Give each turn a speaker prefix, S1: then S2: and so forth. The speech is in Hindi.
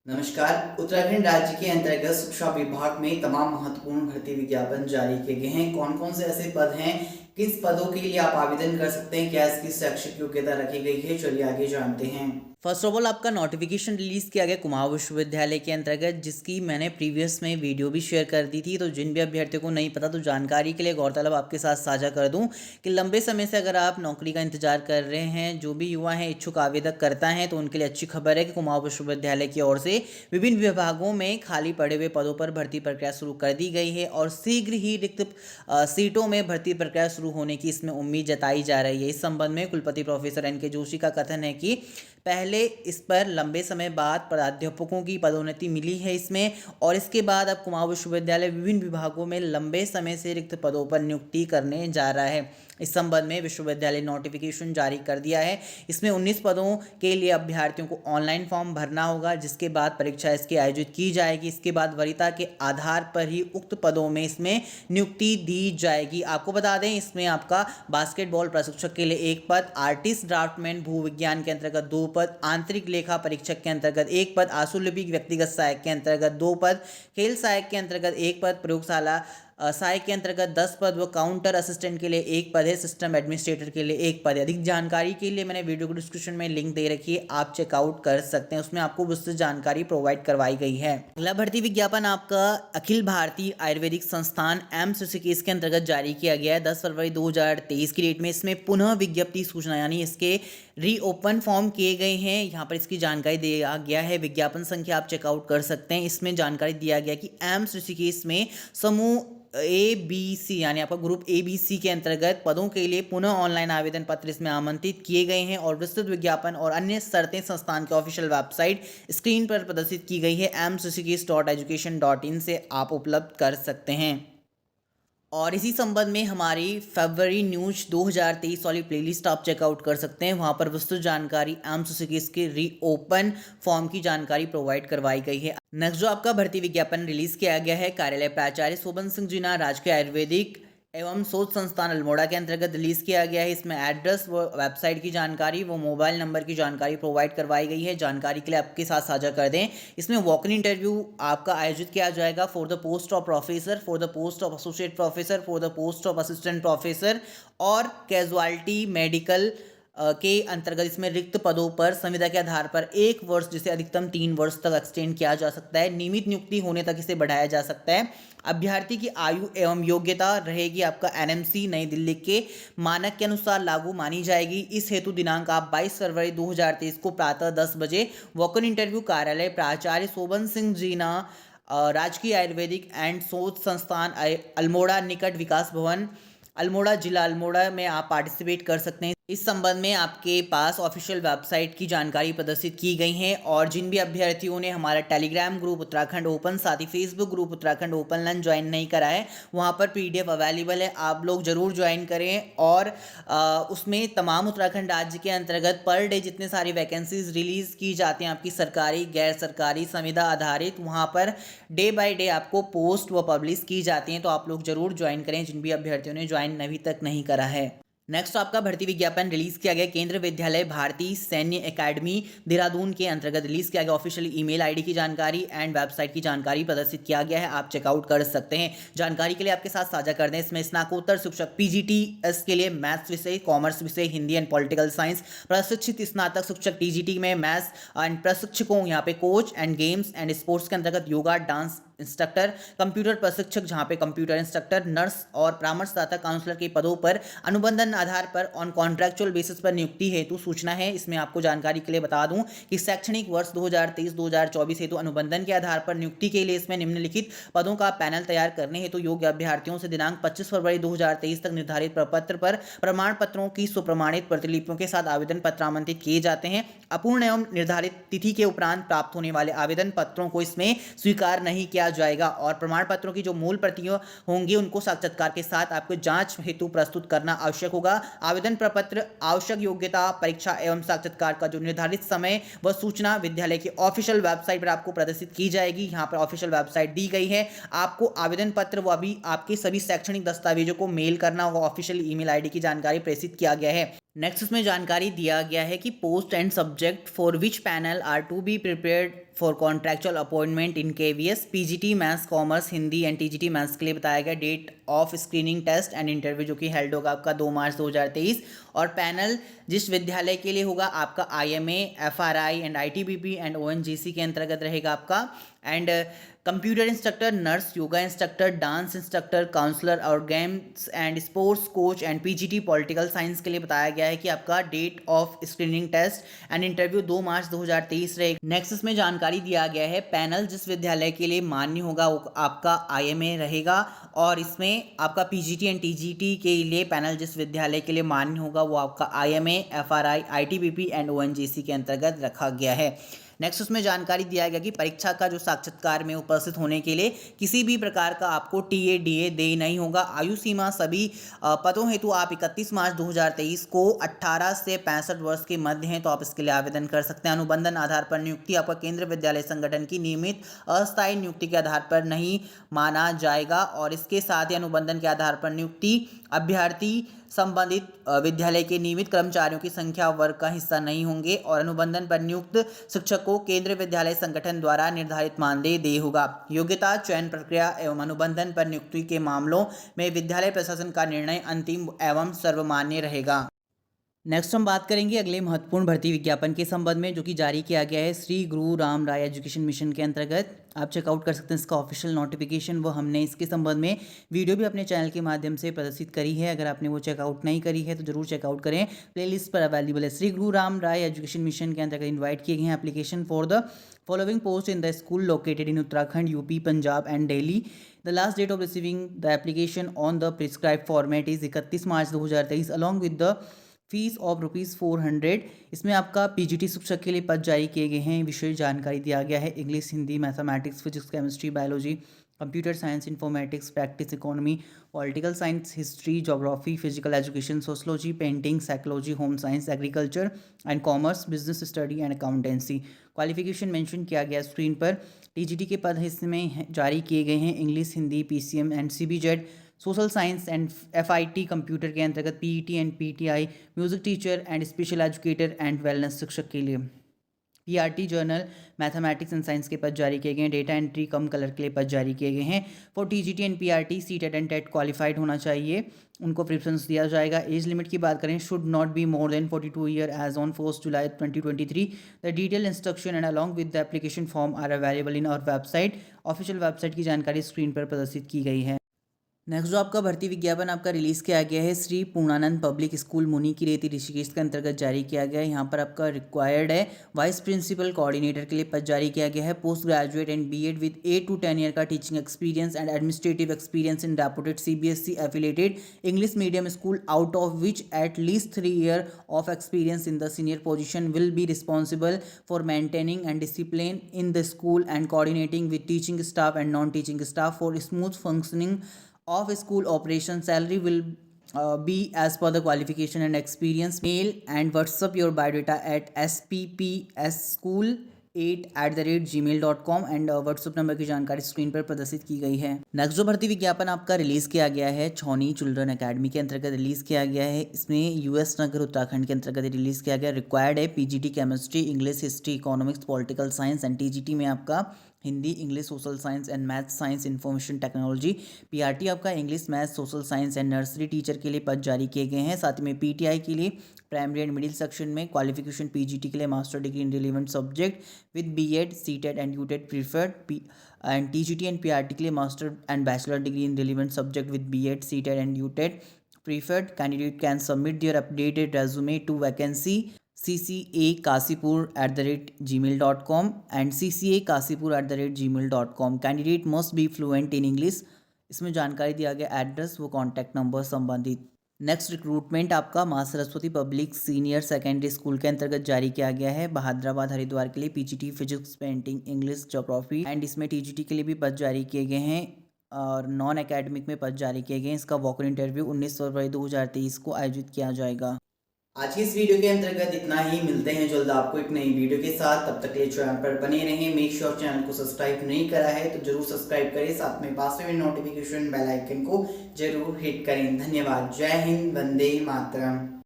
S1: नमस्कार। उत्तराखंड राज्य के अंतर्गत शिक्षा विभाग में तमाम महत्वपूर्ण भर्ती विज्ञापन जारी किए गए हैं। कौन कौन से ऐसे पद हैं, किस पदों के लिए आप आवेदन कर सकते हैं, क्या इसकी शैक्षिक योग्यता रखी गई है, चलिए आगे जानते हैं। फर्स्ट ऑफ ऑल आपका नोटिफिकेशन रिलीज़ किया गया कुमाऊं विश्वविद्यालय के अंतर्गत, जिसकी मैंने प्रीवियस में वीडियो भी शेयर कर दी थी। तो जिन भी अभ्यर्थियों को नहीं पता, तो जानकारी के लिए गौरतलब आपके साथ साझा कर दूं कि लंबे समय से अगर आप नौकरी का इंतजार कर रहे हैं, जो भी युवा हैं इच्छुक आवेदक करता है, तो उनके लिए अच्छी खबर है कि कुमाऊं विश्वविद्यालय की ओर से विभिन्न विभागों में खाली पड़े हुए पदों पर भर्ती प्रक्रिया शुरू कर दी गई है और शीघ्र ही रिक्त सीटों में भर्ती प्रक्रिया शुरू होने की इसमें उम्मीद जताई जा रही है। इस संबंध में कुलपति प्रोफेसर एन.के. जोशी का कथन है कि पहले इस पर लंबे समय बाद प्राध्यापकों की पदोन्नति मिली है इसमें, और इसके बाद अब कुमाऊं विश्वविद्यालय विभिन्न विभागों में लंबे समय से रिक्त पदों पर नियुक्ति करने जा रहा है। इस संबंध में विश्वविद्यालय नोटिफिकेशन जारी कर दिया है। इसमें 19 पदों के लिए अभ्यर्थियों को ऑनलाइन फॉर्म भरना होगा, जिसके बाद परीक्षा इसकी आयोजित की जाएगी। इसके बाद वरीयता के आधार पर ही उक्त पदों में इसमें नियुक्ति दी जाएगी। आपको बता दें, इसमें आपका बास्केटबॉल प्रशिक्षक के लिए 1 पद, आर्टिस्ट ड्राफ्टमैन भू विज्ञान के अंतर्गत 2 पद, आंतरिक लेखा परीक्षक के अंतर्गत 1 पद, आशुलिपिक व्यक्तिगत सहायक के अंतर्गत 2 पद, खेल सहायक के अंतर्गत 1 पद, प्रयोगशाला सहायक के अंतर्गत 10 पद व काउंटर असिस्टेंट के लिए 1 पद है, सिस्टम एडमिनिस्ट्रेटर के लिए 1 पद है। अधिक जानकारी के लिए मैंने वीडियो को डिस्क्रिप्शन में लिंक दे रखी है, आप चेकआउट कर सकते हैं, उसमें आपको विस्तृत जानकारी प्रोवाइड करवाई गई है। अगला भर्ती विज्ञापन आपका अखिल भारतीय आयुर्वेदिक संस्थान एम्स ऋषिकेश के अंतर्गत जारी किया गया है 10 फरवरी 2023 की डेट में। इसमें पुनः विज्ञप्ति सूचना यानी इसके रीओपन फॉर्म किए गए हैं। यहाँ पर इसकी जानकारी दिया गया है, विज्ञापन संख्या आप चेकआउट कर सकते हैं। इसमें जानकारी दिया गया कि एम्स ऋषिकेश में समूह ABC यानी आपका ग्रुप ABC के अंतर्गत पदों के लिए पुनः ऑनलाइन आवेदन पत्र इसमें आमंत्रित किए गए हैं और विस्तृत विज्ञापन और अन्य शर्तें संस्थान के ऑफिशियल वेबसाइट स्क्रीन पर प्रदर्शित की गई है। amsrishikesh.education.in से आप उपलब्ध कर सकते हैं। और इसी संबंध में हमारी फरवरी न्यूज 2023 वाली प्लेलिस्ट आप चेकआउट कर सकते हैं। वहां पर विस्तृत जानकारी एम्स ऋषिकेश के रीओपन फॉर्म की जानकारी प्रोवाइड करवाई गई है। नेक्स्ट जो आपका भर्ती विज्ञापन रिलीज किया गया है, कार्यालय प्राचार्य शोभन सिंह जीना राजकीय आयुर्वेदिक एवं शोध संस्थान अल्मोड़ा के अंतर्गत रिलीज किया गया है। इसमें एड्रेस व वेबसाइट की जानकारी व मोबाइल नंबर की जानकारी प्रोवाइड करवाई गई है। जानकारी के लिए आपके साथ साझा कर दें, इसमें वॉक इन इंटरव्यू आपका आयोजित किया जाएगा for the post of professor, for the post of associate professor, for the post of assistant professor और कैजुअलिटी मेडिकल के अंतर्गत इसमें रिक्त पदों पर संविदा के आधार पर 1 वर्ष जिसे अधिकतम 3 वर्ष तक एक्सटेंड किया जा सकता है। नियमित नियुक्ति होने तक इसे बढ़ाया जा सकता है। अभ्यर्थी की आयु एवं योग्यता रहेगी आपका NMC नई दिल्ली के मानक के अनुसार लागू मानी जाएगी। इस हेतु दिनांक आप 22 फरवरी 2023 को प्रातः 10 बजे वॉक इन इंटरव्यू कार्यालय प्राचार्य शोभन सिंह जीना राजकीय आयुर्वेदिक एंड शोध संस्थान अल्मोड़ा निकट विकास भवन अल्मोड़ा जिला अल्मोड़ा में आप पार्टिसिपेट कर सकते हैं। इस संबंध में आपके पास ऑफिशियल वेबसाइट की जानकारी प्रदर्शित की गई है और जिन भी अभ्यर्थियों ने हमारा टेलीग्राम ग्रुप उत्तराखंड ओपन साथ ही Facebook group Uttarakhand open learn join नहीं करा है, वहाँ पर PDF अवेलेबल है, आप लोग जरूर ज्वाइन करें। और उसमें तमाम उत्तराखंड राज्य के अंतर्गत पर डे जितने सारी वैकेंसीज रिलीज की जाती हैं आपकी सरकारी गैर सरकारी संविदा आधारित, वहाँ पर डे बाय डे आपको पोस्ट व पब्लिश की जाती हैं, तो आप लोग जरूर ज्वाइन करें जिन भी अभ्यर्थियों ने ज्वाइन अभी तक नहीं करा है। नेक्स्ट आपका भर्ती विज्ञापन रिलीज किया गया केंद्रीय विद्यालय भारतीय सैन्य एकेडमी देहरादून के अंतर्गत रिलीज किया गया। ऑफिशियल ईमेल आईडी की जानकारी एंड वेबसाइट की जानकारी प्रदर्शित किया गया है, आप चेकआउट कर सकते हैं। जानकारी के लिए आपके साथ साझा कर दें, इसमें स्नातकोत्तर शिक्षक PGTS के लिए मैथ्स विषय, कॉमर्स विषय, हिंदी एंड पॉलिटिकल साइंस, प्रशिक्षित स्नातक शिक्षक TGT में मैथ्स एंड प्रशिक्षकों यहाँ पे coach and games and sports के अंतर्गत योगा डांस इंस्ट्रक्टर, कंप्यूटर प्रशिक्षक जहां पे कंप्यूटर इंस्ट्रक्टर, नर्स और परामर्शदाता काउंसलर के पदों पर अनुबंधन आधार पर ऑन कॉन्ट्रैक्चुअल बेसिस पर नियुक्ति हेतु सूचना है। इसमें आपको जानकारी के लिए बता दूं कि शैक्षणिक वर्ष 2023-2024 हेतु अनुबंधन के आधार पर नियुक्ति के लिए इसमें निम्नलिखित पदों का पैनल तैयार करने हेतु योग्य अभ्यर्थियों से दिनांक 25 फरवरी 2023 तक निर्धारित प्रपत्र पर प्रमाण पत्रों की सुप्रमाणित प्रतिलिपियों के साथ आवेदन पत्र आमंत्रित किए जाते हैं। अपूर्ण एवं निर्धारित तिथि के उपरांत प्राप्त होने वाले आवेदन पत्रों को इसमें स्वीकार नहीं किया जाएगा और प्रमाण पत्रों की जो मूल प्रतियां होंगी उनको साक्षात्कार के साथ आपको जांच हेतु प्रस्तुत करना आवश्यक होगा। आवेदन प्रपत्र, आवश्यक योग्यता, परीक्षा एवं साक्षात्कार का जो निर्धारित समय व सूचना विद्यालय की ऑफिशियल वेबसाइट पर आपको प्रदर्शित की जाएगी। यहाँ पर ऑफिशियल वेबसाइट दी गई है, आपको आवेदन पत्र व अभी आपके सभी शैक्षणिक दस्तावेजों को मेल करना होगा। ऑफिशियल ईमेल आईडी की जानकारी प्रेषित किया गया है। नेक्स्ट इसमें जानकारी दिया गया है कि post and subject for which panel are to be prepared for contractual appointment in KVS, PGT maths commerce Hindi and TGT maths के लिए बताया गया date of screening test and interview जो कि हेल्ड होगा आपका 2 मार्च 2023। और पैनल जिस विद्यालय के लिए होगा आपका IMA, FRI and ITBP and ONGC के अंतर्गत रहेगा आपका। And computer instructor, nurse, yoga instructor, dance instructor, counsellor और games and sports coach and PGT political science के लिए बताया गया है कि आपका date of screening test and interview 2 March 2023 रहेगा। नेक्स्ट इसमें जानकारी दिया गया है पैनल जिस विद्यालय के लिए मान्य होगा वो आपका आईएमए रहेगा, और इसमें आपका पीजीटी एंड टीजीटी के लिए पैनल जिस विद्यालय के लिए मान्य होगा वो आपका IMA, FRI, ITBP and ONGC के अंतर्गत रखा गया है। नेक्स्ट उसमें जानकारी दिया गया कि परीक्षा का जो साक्षात्कार में उपस्थित होने के लिए किसी भी प्रकार का आपको टीए डीए दे नहीं होगा। आयु सीमा सभी पदों हेतु आप 31 मार्च 2023 को 18 से 65 वर्ष के मध्य हैं तो आप इसके लिए आवेदन कर सकते हैं। अनुबंधन आधार पर नियुक्ति आपका केंद्र विद्यालय संगठन की नियमित अस्थायी नियुक्ति के आधार पर नहीं माना जाएगा, और इसके साथ ही अनुबंधन के आधार पर नियुक्ति अभ्यर्थी संबंधित विद्यालय के नियमित कर्मचारियों की संख्या वर्ग का हिस्सा नहीं होंगे, और अनुबंधन पर नियुक्त शिक्षक को केंद्रीय विद्यालय संगठन द्वारा निर्धारित मानदेय देय होगा। योग्यता, चयन प्रक्रिया एवं अनुबंधन पर नियुक्ति के मामलों में विद्यालय प्रशासन का निर्णय अंतिम एवं सर्वमान्य रहेगा। नेक्स्ट हम बात करेंगे अगले महत्वपूर्ण भर्ती विज्ञापन के संबंध में जो कि जारी किया गया है श्री गुरु राम राय एजुकेशन मिशन के अंतर्गत। आप चेकआउट कर सकते हैं इसका ऑफिशियल नोटिफिकेशन, वो हमने इसके संबंध में वीडियो भी अपने चैनल के माध्यम से प्रदर्शित करी है। अगर आपने वो चेकआउट नहीं करी है तो जरूर चेकआउट करें, प्लेलिस्ट पर अवेलेबल है। श्री गुरु राम राय एजुकेशन मिशन के अंतर्गत इन्वाइट किए गए हैं application for the following post in the school located in Uttarakhand, UP, Punjab and Delhi. The last date of receiving the application on the prescribe format is 31 March 2023 along with the fees of ₹400। इसमें आपका पीजीटी शिक्षक के लिए पद जारी किए गए हैं। विशेष जानकारी दिया गया है English, Hindi, mathematics, physics, chemistry, biology, computer science, informatics, practice economy, political science, history, geography, physical education, sociology, painting, psychology, home science, agriculture and commerce, business study and accountancy. Qualification mention किया गया स्क्रीन पर। टीजीटी के पद इसमें जारी किए गए हैं English, Hindi, PCM and CBZ, social science and FIT computer के अंतर्गत PET and PTI, music teacher and special educator and wellness शिक्षक के लिए PRT journal, mathematics and science के पद जारी किए गए हैं। डेटा एंट्री कम कलर के लिए पद जारी किए गए हैं। For TGT and PRT CTET and TET qualified होना चाहिए, उनको प्रेफरेंस दिया जाएगा। एज लिमिट की बात करें, should not be more than 42 year age on 1 July 2023। The detail instruction and along with the application form are available in our website. Official website की जानकारी स्क्रीन पर प्रदर्शित की गई है। नेक्स्ट जो आपका भर्ती विज्ञापन आपका रिलीज़ किया गया है श्री पूर्णानंद पब्लिक स्कूल मुनीकीरेती ऋषिकेश के अंतर्गत जारी किया गया है। यहाँ पर आपका रिक्वायर्ड है वाइस प्रिंसिपल कोऑर्डिनेटर के लिए पद जारी किया गया है। Post graduate and BEd with 8 to 10 year का teaching experience and administrative experience in reputed CBSE affiliated English medium school out of which at least 3 year of experience in the senior position will be responsible for maintaining and discipline in the school and coordinating with teaching staff and non teaching staff for smooth functioning of school operation. Salary will be as per the qualification and experience. Mail and WhatsApp your biodata at sppsschool8@gmail.com and WhatsApp number की जानकारी स्क्रीन पर प्रदर्शित की गई है। नेक्स्ट जो भर्ती विज्ञापन आपका रिलीज किया गया है छौनी चिल्ड्रन एकेडमी के अंतर्गत रिलीज किया गया है। इसमें यूएस नगर उत्तराखंड के अंतर्गत रिलीज किया गया। रिक्वायर्ड है PGT chemistry, English, history, economics, political science and TGT में आपका Hindi, English, social science and math science, information technology. PRT आपका English, math, social science and nursery teacher के लिए पद जारी किए गए हैं। साथ में पीटीआई के लिए प्राइमरी एंड मिडिल सेक्शन में क्वालिफिकेशन पीजीटी के लिए master degree in relevant subject with BEd, CTET and UTET preferred, and TGT and PRT के लिए master and bachelor degree in relevant subject with BEd, CTET and UTET preferred. Candidate can submit their updated resume to vacancy ccakasipur@gmail.com and ccakasipur@gmail.com. Candidate must be fluent in English. इसमें जानकारी दिया गया एड्रेस व कॉन्टैक्ट नंबर संबंधित। नेक्स्ट रिक्रूटमेंट आपका माँ Saraswati public senior secondary school के अंतर्गत जारी किया गया है। बहादुराबाद हरिद्वार के लिए PGT physics, painting, English, geography and इसमें टीजीटी के लिए भी पद जारी किए गए हैं और नॉन एकेडमिक में पद जारी किए गए हैं। इसका वॉक इन इंटरव्यू 19 फरवरी 2023 को आयोजित किया जाएगा। आज की इस वीडियो के अंतर्गत इतना ही। मिलते हैं जल्द आपको एक नई वीडियो के साथ। तब तक के लिए चैनल पर बने रहें। मेक श्योर चैनल को सब्सक्राइब नहीं करा है तो जरूर सब्सक्राइब करें, साथ में पास में नोटिफिकेशन बेल आइकन को जरूर हिट करें। धन्यवाद। जय हिंद, वंदे मातरम।